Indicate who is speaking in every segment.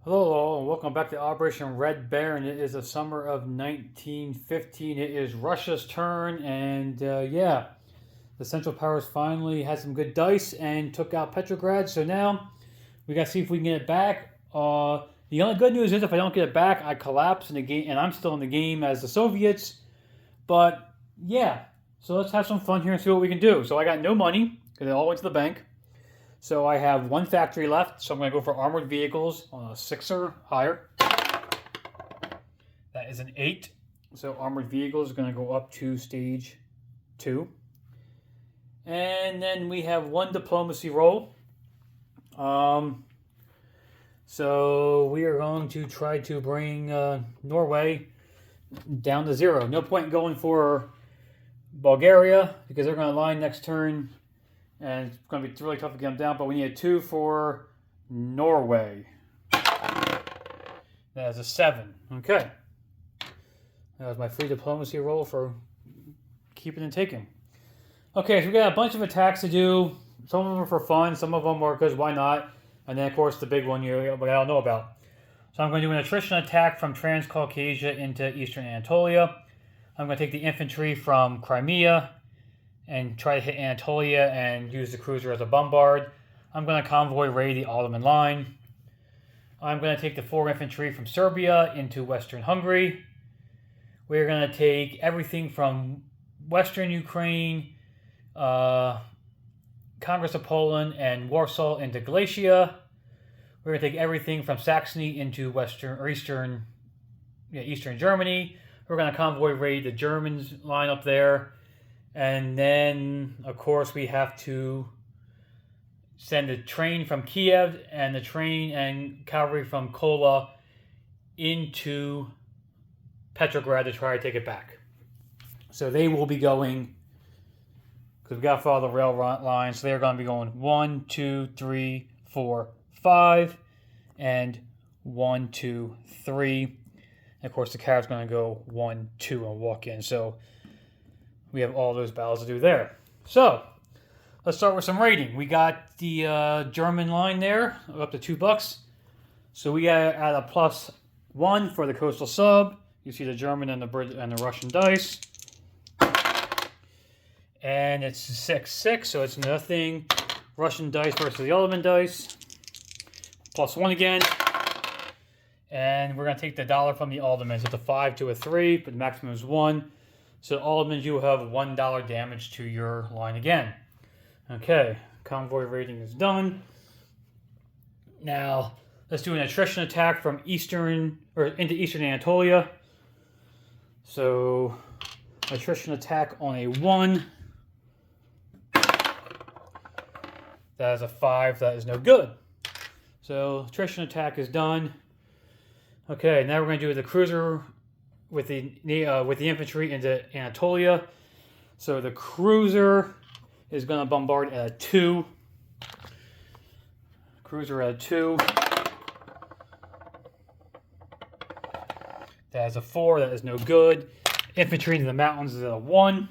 Speaker 1: Hello, all, and welcome back to Operation Red Baron. It is the summer of 1915. It is Russia's turn, and yeah, the Central Powers finally had some good dice and took out Petrograd. So now we got to see if we can get it back. The only good news is if I don't get it back, I collapse in the game, and I'm still in the game as the Soviets. But yeah, so let's have some fun here and see what we can do. So I got no money because it all went to the bank. So I have one factory left, so I'm going to go for armored vehicles on a 6 or higher. That is an 8. So armored vehicles is going to go up to stage 2. And then we have one diplomacy roll. So we are going to try to bring Norway down to 0. No point going for Bulgaria because they're going to line next turn. And it's going to be really tough to get them down, but we need a 2 for Norway. That is a 7. Okay. That was my free diplomacy roll for keeping and taking. Okay, so we got a bunch of attacks to do. Some of them are for fun, some of them are because why not? And then, of course, the big one you all know about. So I'm going to do an attrition attack from Transcaucasia into Eastern Anatolia. I'm going to take the infantry from Crimea and try to hit Anatolia and use the cruiser as a bombard. I'm going to convoy raid the Ottoman line. I'm going to take the 4 infantry from Serbia into Western Hungary. We're going to take everything from Western Ukraine, Congress of Poland, and Warsaw into Galicia. We're going to take everything from Saxony into Eastern Germany. We're going to convoy raid the Germans line up there. And then, of course, we have to send a train from Kiev and the train and cavalry from Kola into Petrograd to try to take it back. So they will be going, because we got to follow the rail line, so they're going to be going 1, 2, 3, 4, 5, and 1, 2, 3. And of course, the cavalry's going to go 1, 2, and walk in. So we have all those battles to do there. So, let's start with some rating. We got the German line there, up to $2. So we got at a +1 for the coastal sub. You see the German and the Russian dice. And it's 6-6, so it's nothing. Russian dice versus the Ottoman dice. +1 again. And we're going to take the dollar from the Ottomans. It's a 5 to a 3, but the maximum is 1. So Ottomans, you will have $1 damage to your line again. Okay, convoy rating is done. Now, let's do an attrition attack from into Eastern Anatolia. So, attrition attack on a 1. That is a 5. That is no good. So, attrition attack is done. Okay, now we're going to do the cruiser with the infantry into Anatolia. So the cruiser is going to bombard at a 2. Cruiser at a 2. That is a 4. That is no good. Infantry into the mountains is at a 1.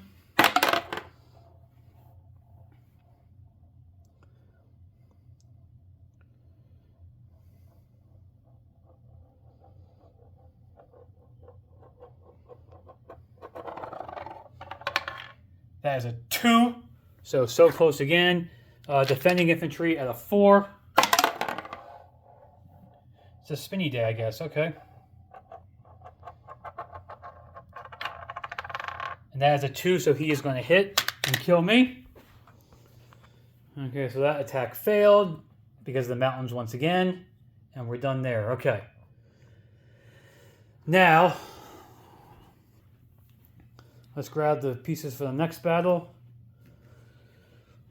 Speaker 1: That is a 2. So close again. Defending infantry at a 4. It's a spinny day, I guess. Okay. And that is a 2, so he is going to hit and kill me. Okay, so that attack failed because of the mountains once again. And we're done there. Okay. Now, let's grab the pieces for the next battle.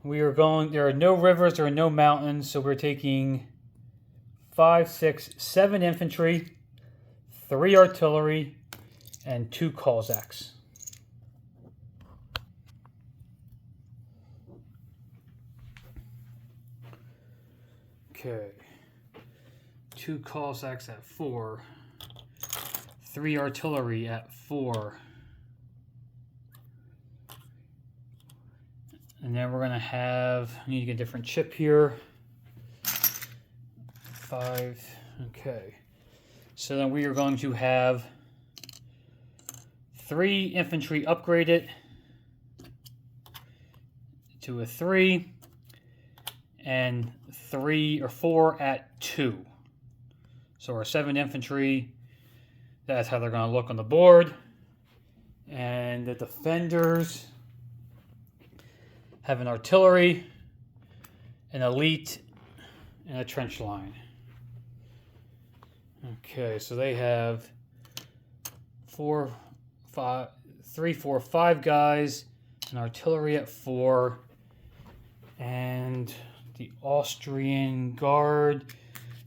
Speaker 1: There are no rivers, there are no mountains, so we're taking 5, 6, 7 infantry, 3 artillery, and 2 Cossacks. Okay. 2 Cossacks at 4. 3 artillery at 4. And then we're going to have, I need to get a different chip here. 5, Okay. So then we are going to have 3 infantry upgraded to a 3, and 3 or 4 at 2. So our 7 infantry, that's how they're going to look on the board. And the defenders have an artillery, an elite, and a trench line. Okay, so they have 3, 4, 5 guys, an artillery at 4, and the Austrian Guard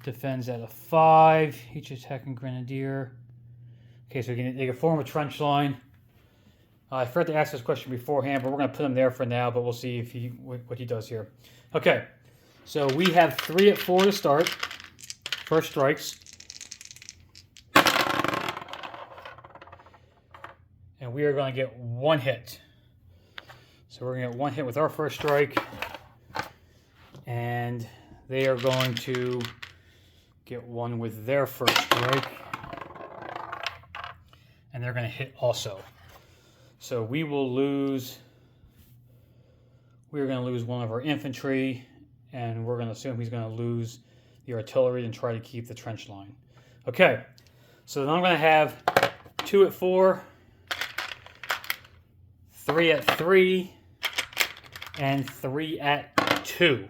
Speaker 1: defends at a 5, each attacking grenadier. Okay, so they can form a trench line. I forgot to ask this question beforehand, but we're going to put him there for now, but we'll see if what he does here. Okay, so we have 3 at 4 to start. First strikes. And we are going to get 1 hit. So we're going to get 1 hit with our first strike. And they are going to get 1 with their first strike. And they're going to hit also. So we're going to lose 1 of our infantry, and we're going to assume he's going to lose the artillery and try to keep the trench line. Okay, so then I'm going to have 2 at 4, 3 at 3, and 3 at 2.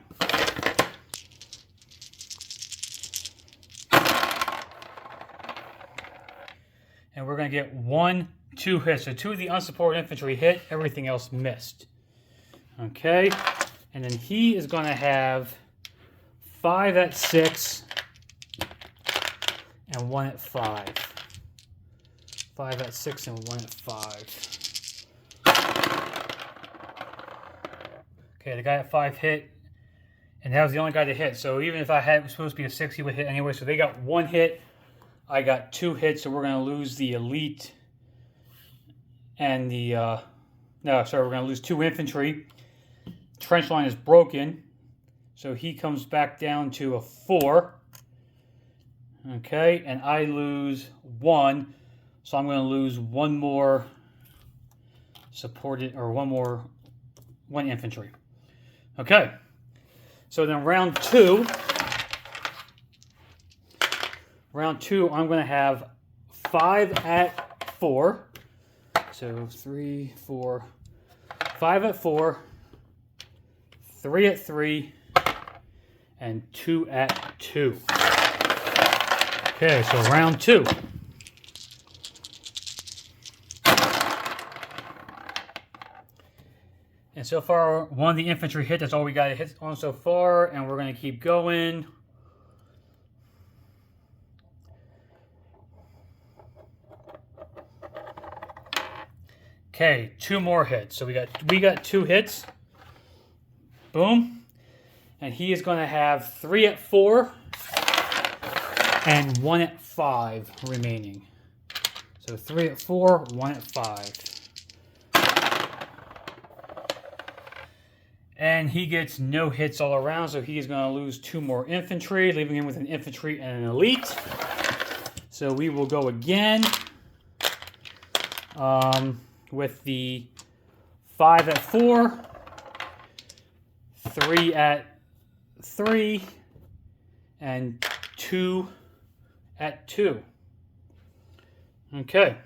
Speaker 1: And we're going to get 1, 2 hits. So 2 of the unsupported infantry hit, everything else missed. Okay, and then he is going to have 5 at 6 and 1 at 5. 5 at 6 and 1 at 5. Okay, the guy at 5 hit, and that was the only guy to hit. So even if it was supposed to be a 6, he would hit anyway. So they got 1 hit. I got 2 hits, so we're going to lose the elite and the... we're going to lose 2 infantry. Trench line is broken, so he comes back down to a 4. Okay, and I lose 1, so I'm going to lose 1 more supported, or 1 infantry. Okay, so then round 2, I'm going to have 5 at 4. So 3, 4, 5 at 4, 3 at 3, and 2 at 2. Okay, so round 2. And so far, 1 of the infantry hit. That's all we got to hit on so far, and we're going to keep going. Okay, 2 more hits. So we got 2 hits. Boom. And he is going to have 3 at 4 and 1 at 5 remaining. So 3 at 4, 1 at 5. And he gets no hits all around, so he is going to lose 2 more infantry, leaving him with an infantry and an elite. So we will go again. With the 5 at 4, 3 at 3, and 2 at 2. Okay.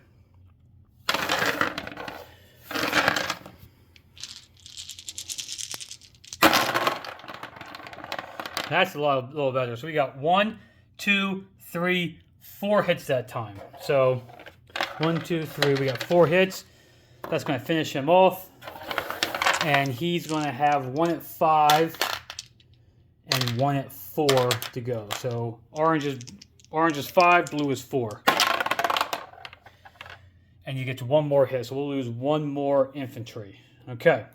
Speaker 1: That's a little better. So we got 1, 2, 3, 4 hits that time. So 1, 2, 3, we got 4 hits. That's going to finish him off. And he's going to have 1 at 5 and 1 at 4 to go. So orange is 5, blue is 4. And you get to 1 more hit. So we'll lose 1 more infantry. Okay.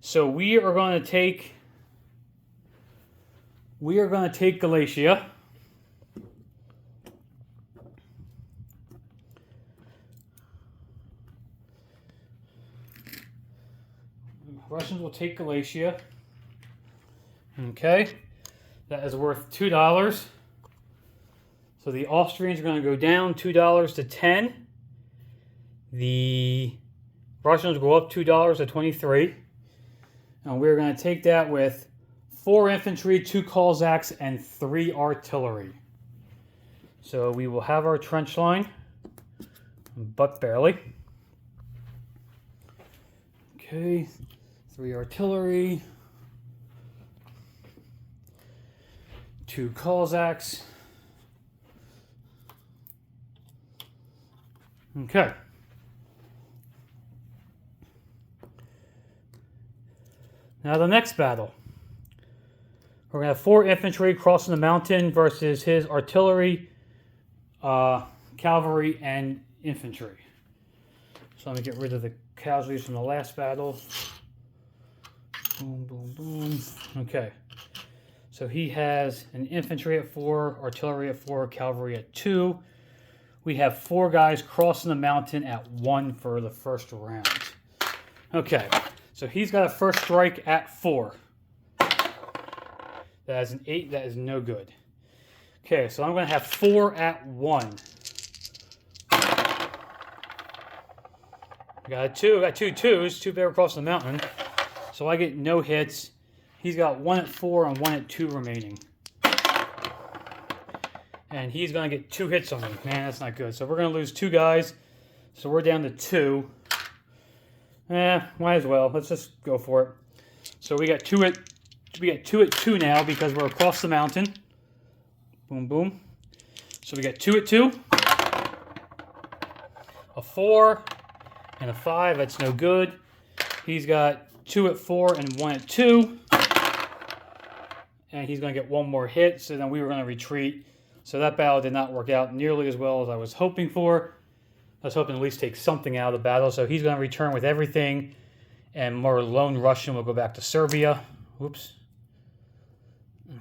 Speaker 1: So we are going to take Galatia. Russians will take Galatia. Okay. That is worth $2. So the Austrians are going to go down $2 to 10. The Russians go up $2 to 23. And we're going to take that with 4 infantry, 2 Cossacks, and 3 artillery. So we will have our trench line, but barely. Okay, 3 artillery, 2 Cossacks. Okay. Now the next battle. We're going to have 4 infantry crossing the mountain versus his artillery, cavalry, and infantry. So let me get rid of the casualties from the last battle. Boom, boom, boom. Okay. So he has an infantry at 4, artillery at 4, cavalry at 2. We have 4 guys crossing the mountain at 1 for the first round. Okay. So he's got a first strike at 4. That is an 8. That is no good. Okay, so I'm going to have 4 at 1. I got 2. I got 2 twos. 2 bear crossing the mountain. So I get no hits. He's got 1 at 4 and 1 at 2 remaining. And he's going to get 2 hits on me. Man, that's not good. So we're going to lose 2 guys. So we're down to 2. Might as well. Let's just go for it. So we got 2 at 2 now because we're across the mountain. Boom, boom. So we got 2 at 2. A 4 and a 5. That's no good. He's got 2 at 4 and 1 at 2. And he's going to get 1 more hit. So then we were going to retreat. So that battle did not work out nearly as well as I was hoping for. I was hoping to at least take something out of the battle. So he's going to return with everything. And more lone Russian will go back to Serbia. Whoops.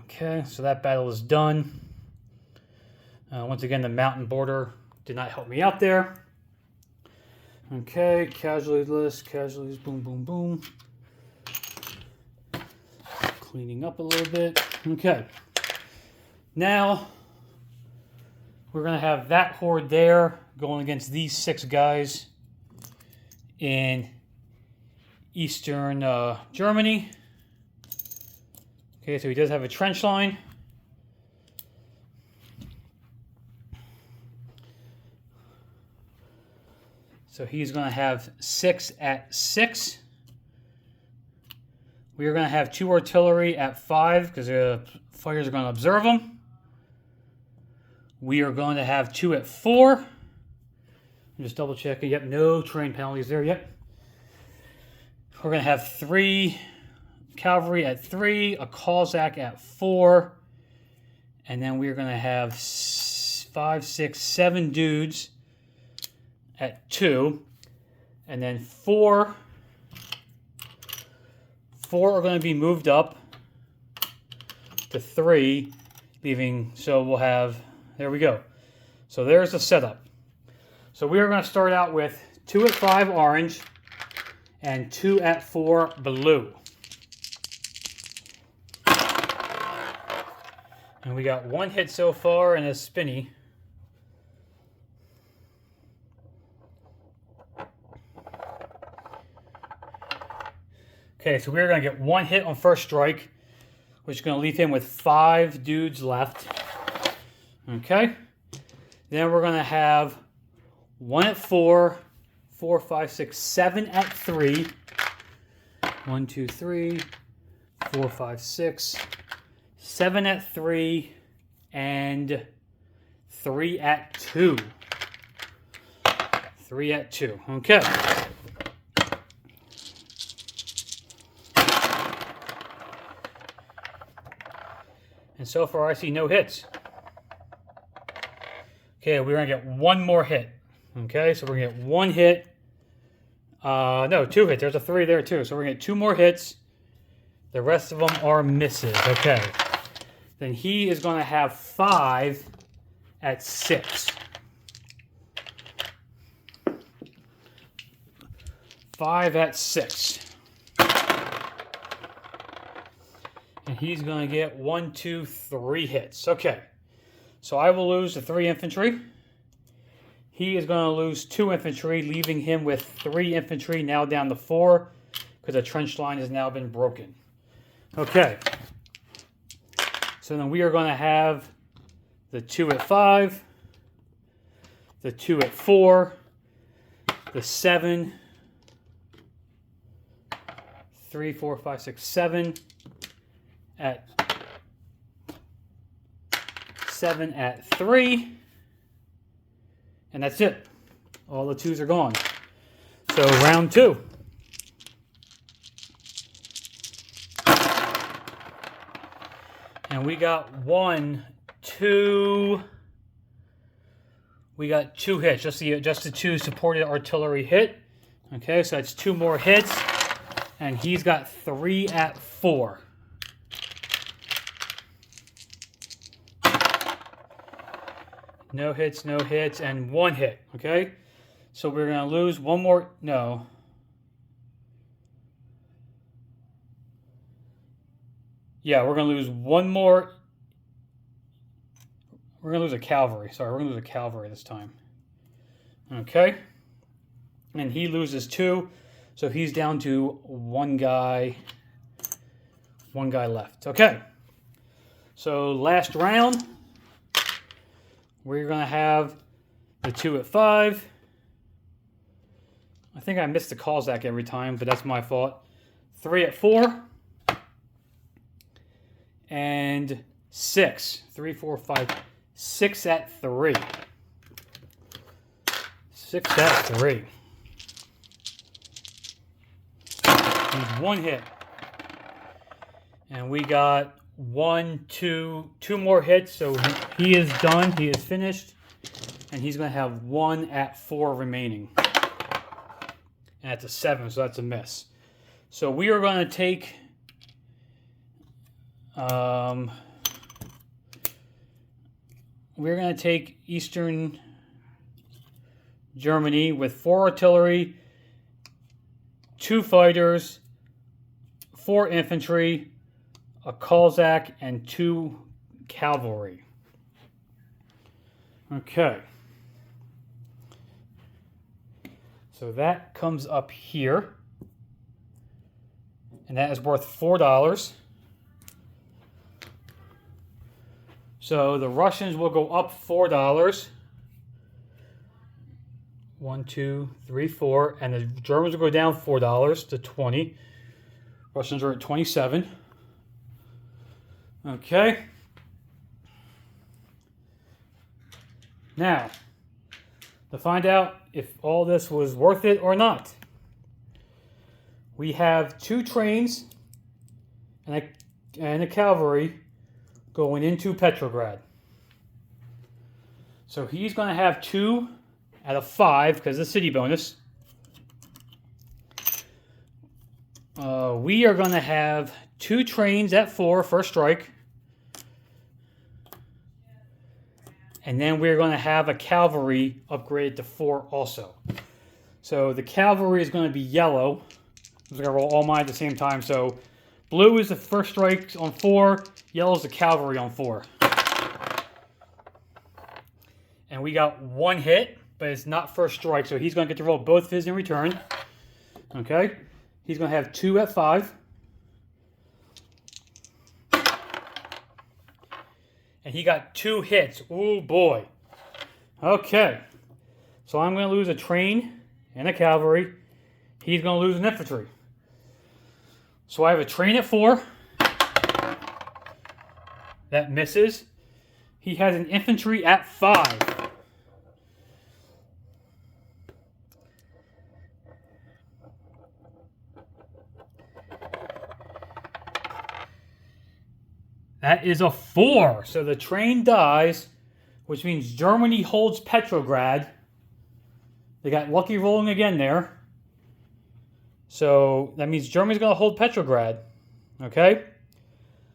Speaker 1: Okay, so that battle is done. Once again, the mountain border did not help me out there. Okay, casualty list. Casualties, boom, boom, boom. Cleaning up a little bit. Okay. Now, we're going to have that horde there going against these 6 guys in eastern Germany. Okay, so he does have a trench line. So he's going to have 6 at 6. We are going to have 2 artillery at 5 because the fighters are going to observe them. We are going to have 2 at 4. I'm just double checking. Yep, no train penalties there yet. We're going to have 3 cavalry at 3, a Cossack at 4, and then we're going to have 5, 6, 7 dudes at 2, and then 4 are going to be moved up to 3, leaving, so we'll have, there we go. So there's the setup. So we are going to start out with 2 at 5 orange and 2 at 4 blue. And we got 1 hit so far and a spinny. Okay, so we're going to get 1 hit on first strike, which is going to leave him with 5 dudes left. Okay. Then we're going to have 1 at 4, 4, 5, 6, 7 at 3. 1, 2, 3, 4, 5, 6. 7 at 3, and 3 at 2. 3 at 2. Okay. And so far I see no hits. Okay, we're going to get 1 more hit. Okay, so we're going to get 1 hit. No, 2 hits. There's a 3 there too. So we're going to get 2 more hits. The rest of them are misses. Okay. Then he is going to have 5 at 6. 5 at 6. And he's going to get 1, 2, 3 hits. Okay. So I will lose the 3 infantry. He is going to lose 2 infantry, leaving him with 3 infantry, now down to 4, because the trench line has now been broken. Okay. So then we are going to have the 2 at 5, the 2 at 4, the 7, 3, 4, 5, 6, 7 at 7 at 3, and that's it. All the 2s are gone. So round 2. And we got 1, 2. We got 2 hits. Just the 2 supported artillery hit. Okay, so that's 2 more hits. And he's got 3 at 4. No hits, and 1 hit. Okay, so we're going to lose 1 more. No. Yeah, we're going to lose 1 more. We're going to lose a cavalry. Sorry, we're going to lose a cavalry this time. Okay. And he loses 2. So he's down to 1 guy. 1 guy left. Okay. So last round, we're going to have the 2 at 5. I think I missed the Cossack every time, but that's my fault. 3 at 4. And 6. 3, 4, 5, 6 at 3. 6 at 3. He's 1 hit. And we got 1, 2 more hits. So he is done. He is finished. And he's going to have 1 at 4 remaining. And that's a 7, so that's a miss. So we are going to take... we're going to take Eastern Germany with 4 artillery, 2 fighters, 4 infantry, a Cossack, and 2 cavalry. Okay. So that comes up here. And that is worth $4. So the Russians will go up $4. 1, 2, 3, 4. And the Germans will go down $4 to 20. Russians are at 27. Okay. Now, to find out if all this was worth it or not, we have 2 trains and a cavalry going into Petrograd. So he's going to have 2 out of 5 because of the city bonus. We are going to have 2 trains at 4 first strike. And then we're going to have a cavalry upgraded to 4 also. So the cavalry is going to be yellow. I'm going to roll all mine at the same time. So blue is the first strike on 4. Yellow is the cavalry on 4. And we got 1 hit, but it's not first strike. So he's going to get to roll both of his in return. Okay. He's going to have 2 at 5. And he got 2 hits. Oh boy. Okay. So I'm going to lose a train and a cavalry. He's going to lose an infantry. So I have a train at 4. That misses. He has an infantry at 5. That is a 4. So the train dies, which means Germany holds Petrograd. They got lucky rolling again there. So that means Germany's going to hold Petrograd. Okay?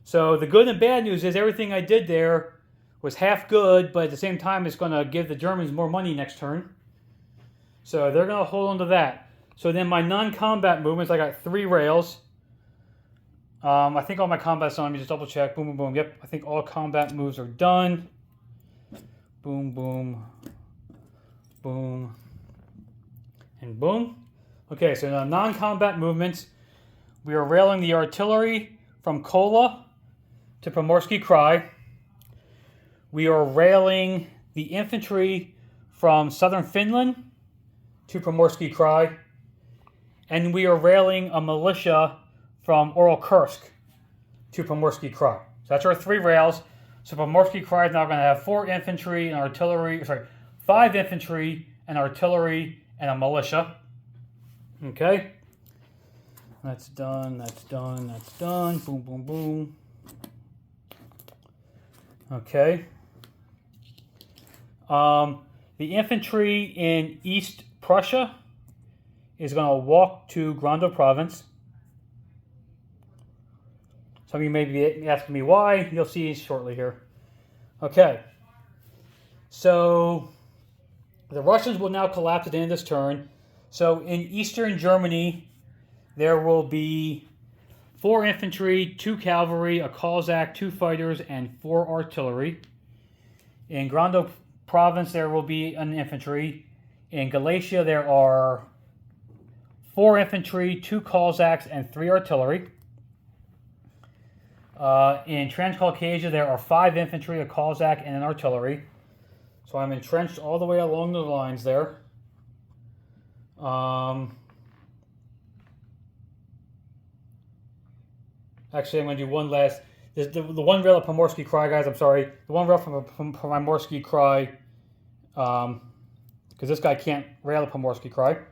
Speaker 1: So the good and bad news is everything I did there was half good, but at the same time it's going to give the Germans more money next turn. So they're going to hold on to that. So then my non-combat movements, I got 3 rails. I think all my combat's on. Let me just double check. Boom, boom, boom. Yep, I think all combat moves are done. Boom, boom, boom, and boom. Okay, so now non-combat movements. We are railing the artillery from Kola to Primorsky Krai. We are railing the infantry from southern Finland to Primorsky Krai. And we are railing a militia from Kursk to Primorsky Krai. So that's our 3 rails. So Primorsky Krai is now going to have 4 infantry and artillery, 5 infantry and artillery and a militia. Okay. That's done, that's done, that's done. Boom, boom, boom. Okay. The infantry in East Prussia is going to walk to Grando Province. Some of you may be asking me why. You'll see shortly here. Okay. So the Russians will now collapse at the end of this turn. So in eastern Germany, there will be 4 infantry, 2 cavalry, a Cossack, 2 fighters, and 4 artillery. In Grando Province, there will be an infantry. In Galicia, there are 4 infantry, 2 Cossacks, and 3 artillery. In Transcaucasia, there are 5 infantry, a Cossack, and an artillery. So I'm entrenched all the way along the lines there. Actually, I'm going to do one last. The one rail of Primorsky Krai, guys, I'm sorry. The one rail from Primorsky Krai, because this guy can't rail at Primorsky Krai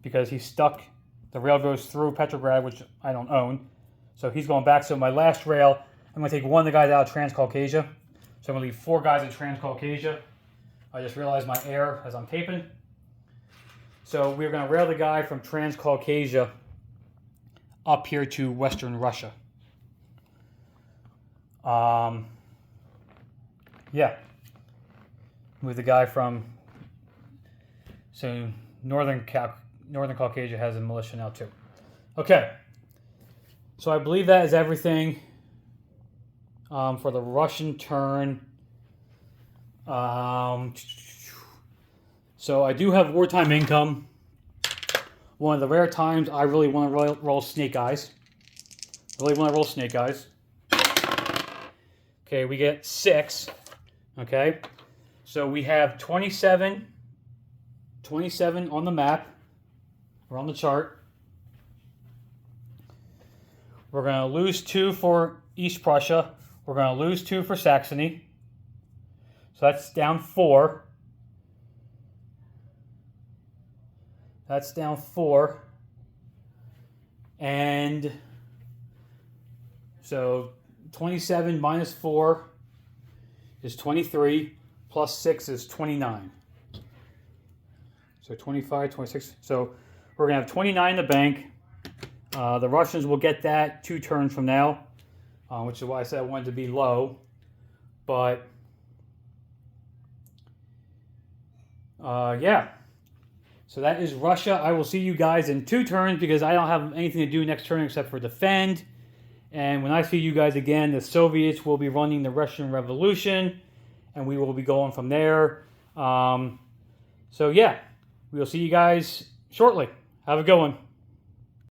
Speaker 1: because he's stuck. The rail goes through Petrograd, which I don't own. So he's going back. So my last rail, I'm going to take one of the guys out of Transcaucasia. So I'm going to leave 4 guys in Transcaucasia. I just realized my error as I'm taping. So we're going to rail the guy from Transcaucasia up here to Western Russia. Yeah. Move the guy from... So Northern Caucasia has a militia now too. Okay. So I believe that is everything for the Russian turn. So I do have wartime income. One of the rare times I really want to roll snake eyes. Okay, we get 6. Okay. So we have 27 on the map. We're on the chart. We're going to lose 2 for East Prussia. We're going to lose 2 for Saxony. So that's down 4. That's down 4. And so 27 minus 4 is 23. Plus 6 is 29. So 25, 26. So we're going to have 29 in the bank. The Russians will get that 2 turns from now, which is why I said I wanted to be low. But, yeah. So that is Russia. I will see you guys in 2 turns because I don't have anything to do next turn except for defend. And when I see you guys again, the Soviets will be running the Russian Revolution. And we will be going from there. So, yeah. We will see you guys shortly. Have a good one.